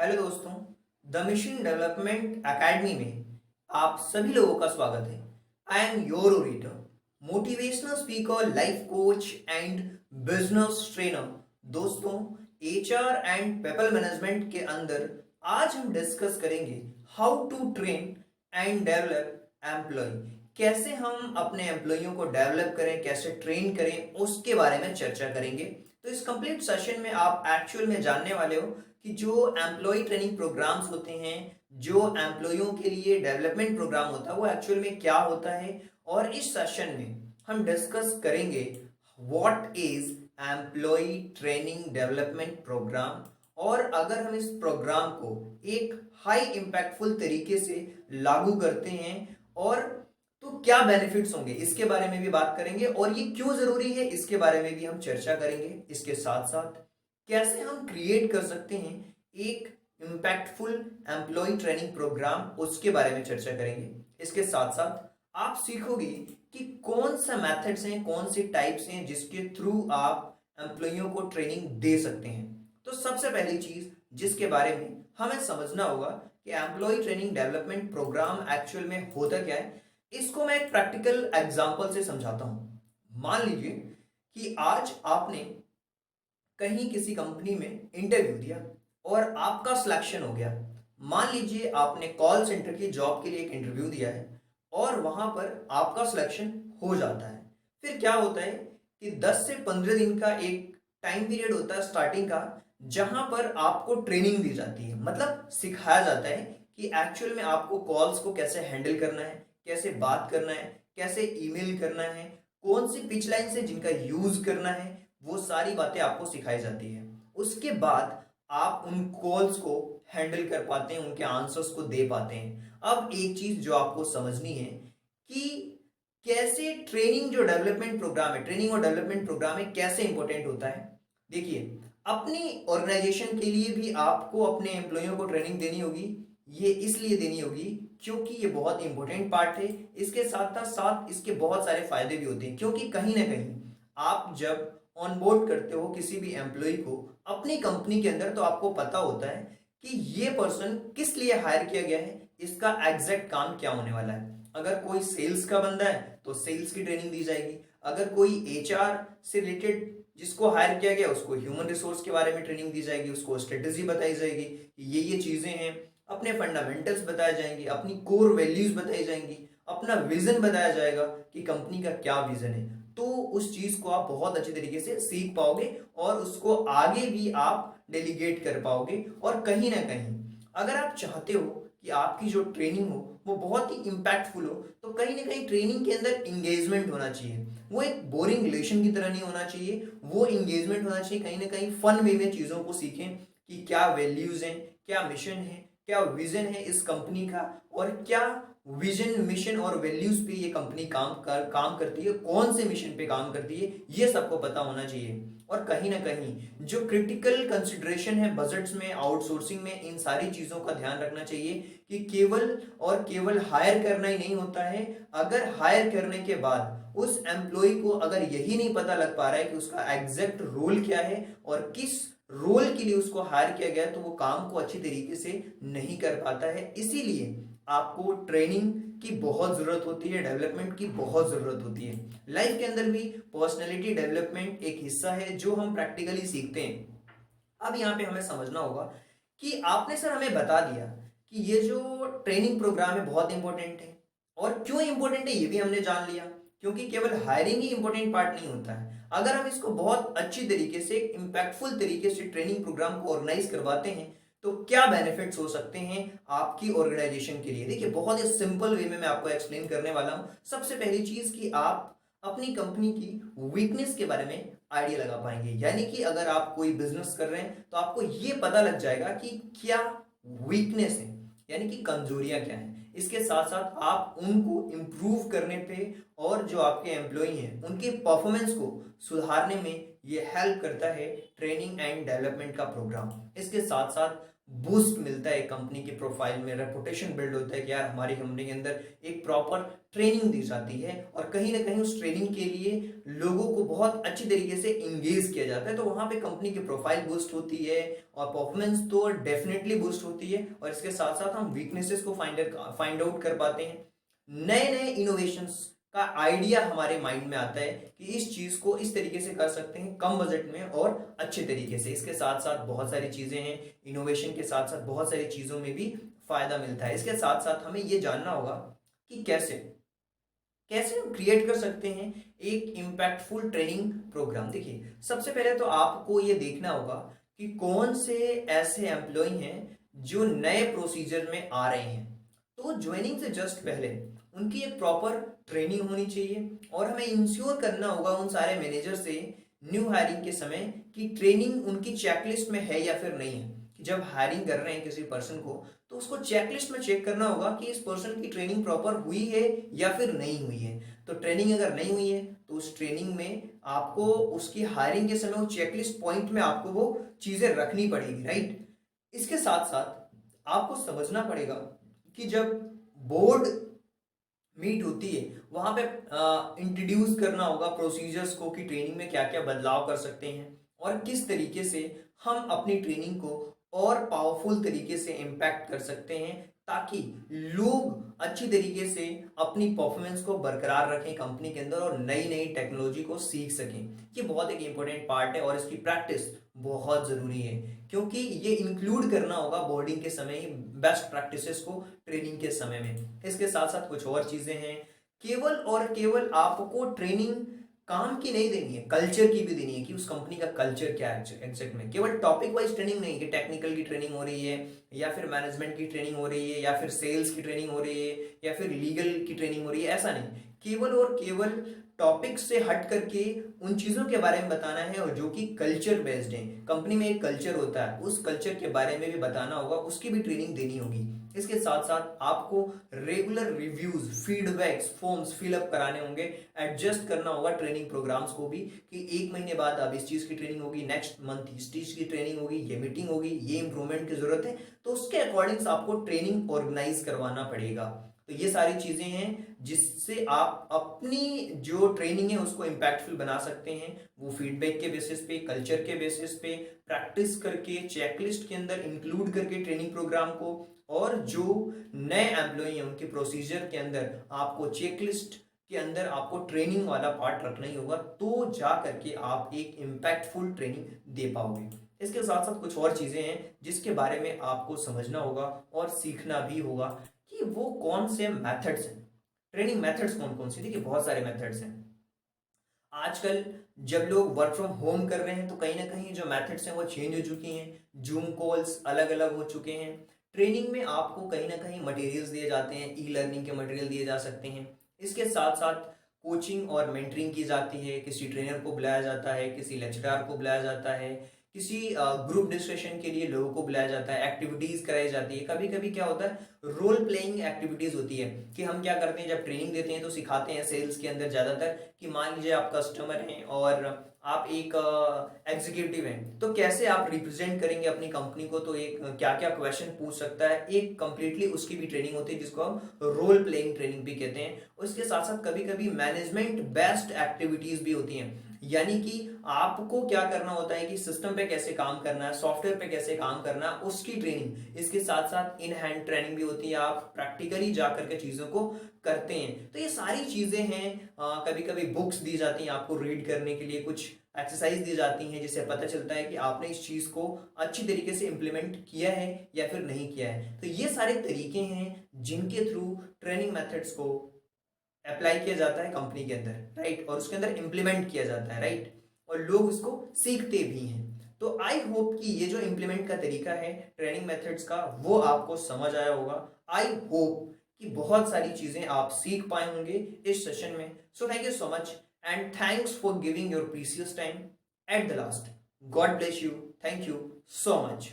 Hello दोस्तों, the mission development academy में आप सभी लोगों का स्वागत है। I am your orator, motivational speaker, life coach and business trainer. दोस्तों, एचआर एंड पीपल मैनेजमेंट के अंदर आज हम डिस्कस करेंगे how to train and develop employ. कैसे हम अपने एम्प्लॉइयों को डेवलप करें, कैसे ट्रेन करें, उसके बारे में चर्चा करेंगे। तो इस कंप्लीट सेशन में आप एक्चुअल में जानने वाले हो कि जो एम्प्लॉय ट्रेनिंग प्रोग्राम्स होते हैं, जो एम्प्लॉयों के लिए डेवलपमेंट प्रोग्राम होता है, वो एक्चुअल में क्या होता है। और इस सेशन में हम डिस्कस करेंगे what is employ training development program. और अगर हम इस प्रोग्राम को एक हाई इम्पैक्टफुल तरीके से लागू करते हैं और तो क्या बेनिफिट्स होंगे, इसके बारे में भी बात करेंगे। और ये क्यों जरूरी है, इसके बारे में भी हम चर्चा करेंगे। इसके साथ साथ कैसे हम क्रिएट कर सकते हैं एक इम्पैक्टफुल एम्प्लॉय ट्रेनिंग प्रोग्राम, उसके बारे में चर्चा करेंगे। इसके साथ साथ आप सीखोगे कि कौन सा मेथड्स हैं, कौन सी टाइप्स हैं जिसके थ्रू आप एम्प्लॉइयों को ट्रेनिंग दे सकते हैं। तो सबसे पहली चीज जिसके बारे में हमें समझना होगा कि employ training development program actual में होता क्या है, इसको मैं एक प्रैक्टिकल एग्जांपल से समझाता हूं। मान लीजिए कि आज आपने कहीं किसी कंपनी में इंटरव्यू दिया और आपका सिलेक्शन हो गया। मान लीजिए आपने कॉल सेंटर की जॉब के लिए एक इंटरव्यू दिया है और वहां पर आपका सिलेक्शन हो जाता है। फिर क्या होता है कि 10 से 15 दिन का एक टाइम पीरियड होता है स्टार्टिंग का, जहां पर आपको ट्रेनिंग दी जाती है। मतलब सिखाया जाता है कि एक्चुअल में आपको कॉल्स को कैसे हैंडल करना है, कैसे बात करना है, कैसे ईमेल करना है, कौन सी पिच लाइन से जिनका यूज करना है, वो सारी बातें आपको सिखाई जाती है। उसके बाद आप उन कॉल्स को हैंडल कर पाते हैं, उनके आंसर्स को दे पाते हैं। अब एक चीज जो आपको समझनी है कि कैसे ट्रेनिंग जो डेवलपमेंट प्रोग्राम है, ट्रेनिंग और डेवलपमेंट प्रोग्राम है, कैसे इंपॉर्टेंट होता है। देखिए, अपनी ऑर्गेनाइजेशन के लिए भी आपको अपने एम्प्लॉइयों को ट्रेनिंग देनी होगी। ये इसलिए देनी होगी क्योंकि ये बहुत इंपॉर्टेंट पार्ट है। इसके साथ साथ इसके बहुत सारे फायदे भी होते हैं, क्योंकि कहीं ना कहीं आप जब ऑनबोर्ड करते हो किसी भी एम्प्लॉय को अपनी कंपनी के अंदर, तो आपको पता होता है कि ये पर्सन किस लिए हायर किया गया है, इसका एग्जैक्ट काम क्या होने वाला है। अगर कोई सेल्स का बंदा है तो सेल्स की ट्रेनिंग दी जाएगी। अगर कोई एचआर से रिलेटेड जिसको हायर किया गया, उसको ह्यूमन रिसोर्स के बारे में ट्रेनिंग दी जाएगी, उसको स्ट्रेटेजी बताई जाएगी कि ये चीजें हैं। अपने फंडामेंटल्स बताए जाएंगे, अपनी कोर वैल्यूज बताई जाएंगी, अपना विजन बताया जाएगा कि कंपनी का क्या विजन है। तो उस चीज को आप बहुत अच्छी तरीके से सीख पाओगे और उसको आगे भी आप डेलीगेट कर पाओगे। और कहीं ना कहीं अगर आप चाहते हो कि आपकी जो ट्रेनिंग हो वो बहुत ही इंपैक्टफुल हो, तो कहीं ना कहीं ट्रेनिंग के अंदर इंगेजमेंट होना चाहिए। वो एक बोरिंग रिलेशन की तरह नहीं होना चाहिए, वो इंगेजमेंट होना चाहिए। कहीं ना कहीं फन वे में चीजों को सीखें कि क्या वैल्यूज हैं, क्या मिशन है, क्या विजन है इस कंपनी का, और क्या विजन, मिशन और वैल्यूज पे ये कंपनी काम करती है, कौन से मिशन पे काम करती है, ये सबको पता होना चाहिए। और कहीं ना कहीं जो क्रिटिकल कंसिडरेशन है बजट्स में, आउटसोर्सिंग में, इन सारी चीजों का ध्यान रखना चाहिए कि केवल और केवल हायर करना ही नहीं होता है। अगर हायर करने के बाद उस एम्प्लॉय को अगर यही नहीं पता लग पा रहा है कि उसका एग्जैक्ट रोल क्या है और किस रोल के लिए उसको हायर किया गया, तो वो काम को अच्छी तरीके से नहीं कर पाता है। इसीलिए आपको ट्रेनिंग की बहुत जरूरत होती है, डेवलपमेंट की बहुत जरूरत होती है। लाइफ के अंदर भी पर्सनैलिटी डेवलपमेंट एक हिस्सा है जो हम प्रैक्टिकली सीखते हैं। अब यहाँ पे हमें समझना होगा कि आपने सर हमें बता दिया कि ये जो ट्रेनिंग प्रोग्राम है बहुत इंपॉर्टेंट है, और क्यों इंपॉर्टेंट है ये भी हमने जान लिया। क्योंकि केवल हायरिंग ही इंपॉर्टेंट पार्ट नहीं होता है। अगर हम इसको बहुत अच्छी तरीके से, इंपैक्टफुल तरीके से ट्रेनिंग प्रोग्राम को ऑर्गेनाइज करवाते हैं, तो क्या बेनिफिट्स हो सकते हैं आपकी ऑर्गेनाइजेशन के लिए। देखिए, बहुत ही सिंपल वे में मैं आपको एक्सप्लेन करने वाला हूं। सबसे पहली चीज कि आप अपनी कंपनी की वीकनेस के बारे में आइडिया लगा पाएंगे। यानी कि अगर आप कोई बिजनेस कर रहे हैं तो आपको यह पता लग जाएगा कि क्या वीकनेस है, यानी कि कमजोरियां क्या हैं। इसके साथ साथ आप उनको इंप्रूव करने पे और जो आपके एम्प्लॉय हैं उनके परफॉर्मेंस को सुधारने में ये हेल्प करता है ट्रेनिंग एंड डेवलपमेंट का प्रोग्राम। इसके साथ साथ बूस्ट मिलता है कंपनी की प्रोफाइल में, रेपुटेशन बिल्ड होता है कि यार हमारी कंपनी के अंदर एक प्रॉपर ट्रेनिंग दी जाती है और कहीं ना कहीं उस ट्रेनिंग के लिए लोगों को बहुत अच्छी तरीके से इंगेज किया जाता है, तो वहां पे कंपनी की प्रोफाइल बूस्ट होती है और परफॉर्मेंस तो डेफिनेटली बूस्ट होती है। और इसके साथ साथ हम वीकनेसेस को फाइंड आउट कर पाते हैं, नए नए इनोवेशंस का आइडिया हमारे माइंड में आता है कि इस चीज को इस तरीके से कर सकते हैं कम बजट में और अच्छे तरीके से। इसके साथ साथ बहुत सारी चीजें हैं, इनोवेशन के साथ साथ बहुत सारी चीजों में भी फायदा मिलता है। इसके साथ साथ हमें ये जानना होगा कि कैसे कैसे हम क्रिएट कर सकते हैं एक इम्पैक्टफुल ट्रेनिंग प्रोग्राम। देखिए, सबसे पहले तो आपको ये देखना होगा कि कौन से ऐसे एम्प्लॉय हैं जो नए प्रोसीजर में आ रहे हैं। तो ज्वाइनिंग से जस्ट पहले उनकी एक प्रॉपर ट्रेनिंग होनी चाहिए और हमें इंश्योर करना होगा उन सारे मैनेजर से न्यू हायरिंग के समय कि ट्रेनिंग उनकी चेकलिस्ट में है या फिर नहीं है। कि जब हायरिंग कर रहे हैं किसी पर्सन को तो उसको चेकलिस्ट में चेक करना होगा कि इस पर्सन की ट्रेनिंग प्रॉपर हुई है या फिर नहीं हुई है। तो ट्रेनिंग अगर नहीं हुई है तो उस ट्रेनिंग में आपको उसकी हायरिंग के समय वो चेकलिस्ट पॉइंट में आपको वो चीजें रखनी पड़ेगी, राइट। इसके साथ साथ आपको समझना पड़ेगा कि जब बोर्ड मीट होती है वहां पे इंट्रोड्यूस करना होगा प्रोसीजर्स को कि ट्रेनिंग में क्या क्या बदलाव कर सकते हैं और किस तरीके से हम अपनी ट्रेनिंग को और पावरफुल तरीके से इम्पैक्ट कर सकते हैं ताकि लोग अच्छी तरीके से अपनी परफॉर्मेंस को बरकरार रखें कंपनी के अंदर और नई नई टेक्नोलॉजी को सीख सकें। ये बहुत एक इंपॉर्टेंट पार्ट है और इसकी प्रैक्टिस बहुत जरूरी है क्योंकि ये इंक्लूड करना होगा बोर्डिंग के समय ही बेस्ट प्रैक्टिसेस को ट्रेनिंग के समय में। इसके साथ साथ कुछ और चीजें हैं, केवल और केवल आपको ट्रेनिंग काम की नहीं देनी है, कल्चर की भी देनी है कि उस कंपनी का कल्चर क्या है एग्जैक्ट में। केवल टॉपिक वाइज ट्रेनिंग नहीं कि टेक्निकल की ट्रेनिंग हो रही है या फिर मैनेजमेंट की ट्रेनिंग हो रही है या फिर सेल्स की ट्रेनिंग हो रही है या फिर लीगल की ट्रेनिंग हो रही है, ऐसा नहीं। केवल और केवल टॉपिक से हट करके उन चीजों के बारे में बताना है और जो कि कल्चर बेस्ड है। कंपनी में एक कल्चर होता है, उस कल्चर के बारे में भी बताना होगा, उसकी भी ट्रेनिंग देनी होगी। इसके साथ साथ आपको regular reviews, feedbacks, forms fill up कराने होंगे, एडजस्ट करना होगा ट्रेनिंग प्रोग्राम्स को भी कि एक महीने बाद अब इस चीज की ट्रेनिंग होगी, नेक्स्ट मंथ इस चीज की ट्रेनिंग होगी, ये मीटिंग होगी, ये इंप्रूवमेंट की जरूरत है, तो उसके अकॉर्डिंग आपको ट्रेनिंग ऑर्गेनाइज करवाना पड़ेगा। तो ये सारी चीजें हैं जिससे आप अपनी जो ट्रेनिंग है उसको इंपैक्टफुल बना सकते हैं। वो फीडबैक के बेसिस पे, कल्चर के बेसिस पे, प्रैक्टिस करके, चेकलिस्ट के अंदर इंक्लूड करके ट्रेनिंग प्रोग्राम को, और जो नए एम्प्लॉय हैं उनके प्रोसीजर के अंदर आपको चेकलिस्ट के अंदर आपको ट्रेनिंग वाला पार्ट रखना ही होगा, तो जा करके आप एक इम्पैक्टफुल ट्रेनिंग दे पाओगे। इसके साथ साथ कुछ और चीजें हैं जिसके बारे में आपको समझना होगा और सीखना भी होगा कि वो कौन से मेथड्स हैं, ट्रेनिंग मेथड्स कौन कौन से। देखिए, बहुत सारे मेथड्स हैं। आजकल जब लोग वर्क फ्रॉम होम कर रहे हैं तो कहीं ना कहीं जो मेथड्स हैं वो चेंज हो चुकी हैं, जूम कॉल्स अलग अलग हो चुके हैं। ट्रेनिंग में आपको कहीं ना कहीं मटेरियल्स दिए जाते हैं, ई लर्निंग के मटेरियल दिए जा सकते हैं। इसके साथ साथ कोचिंग और मेंटरिंग की जाती है, किसी ट्रेनर को बुलाया जाता है, किसी लेक्चरर को बुलाया जाता है, किसी ग्रुप डिस्कशन के लिए लोगों को बुलाया जाता है, एक्टिविटीज कराई जाती है। कभी कभी क्या होता है, रोल प्लेइंग एक्टिविटीज होती है कि हम क्या करते हैं जब ट्रेनिंग देते हैं तो सिखाते हैं सेल्स के अंदर ज्यादातर कि मान लीजिए आप कस्टमर हैं और आप एक एग्जीक्यूटिव हैं, तो कैसे आप रिप्रेजेंट करेंगे अपनी कंपनी को, तो एक क्या क्या क्वेश्चन पूछ सकता है, एक कंप्लीटली उसकी भी ट्रेनिंग होती है जिसको हम रोल प्लेइंग ट्रेनिंग भी कहते हैं। उसके साथ साथ कभी कभी मैनेजमेंट बेस्ड एक्टिविटीज भी होती हैं, यानी कि आपको क्या करना होता है कि सिस्टम पे कैसे काम करना है, सॉफ्टवेयर पे कैसे काम करना है, उसकी ट्रेनिंग। इसके साथ साथ इन हैंड ट्रेनिंग भी होती है, आप प्रैक्टिकली जाकर के चीजों को करते हैं। तो ये सारी चीजें हैं। कभी कभी बुक्स दी जाती हैं आपको रीड करने के लिए, कुछ एक्सरसाइज दी जाती हैं जिससे पता चलता है कि आपने इस चीज को अच्छी तरीके से इंप्लीमेंट किया है या फिर नहीं किया है। तो ये सारे तरीके हैं जिनके थ्रू ट्रेनिंग मेथड्स को अप्लाई किया जाता है कंपनी के अंदर, राइट, और उसके अंदर इंप्लीमेंट किया जाता है, राइट, और लोग उसको सीखते भी हैं। तो आई होप कि ये जो इंप्लीमेंट का तरीका है ट्रेनिंग मेथड्स का वो आपको समझ आया होगा। आई होप कि बहुत सारी चीजें आप सीख पाए होंगे इस सेशन में। So thank you so much and thanks for giving your precious time at the last. God bless you, thank you so much.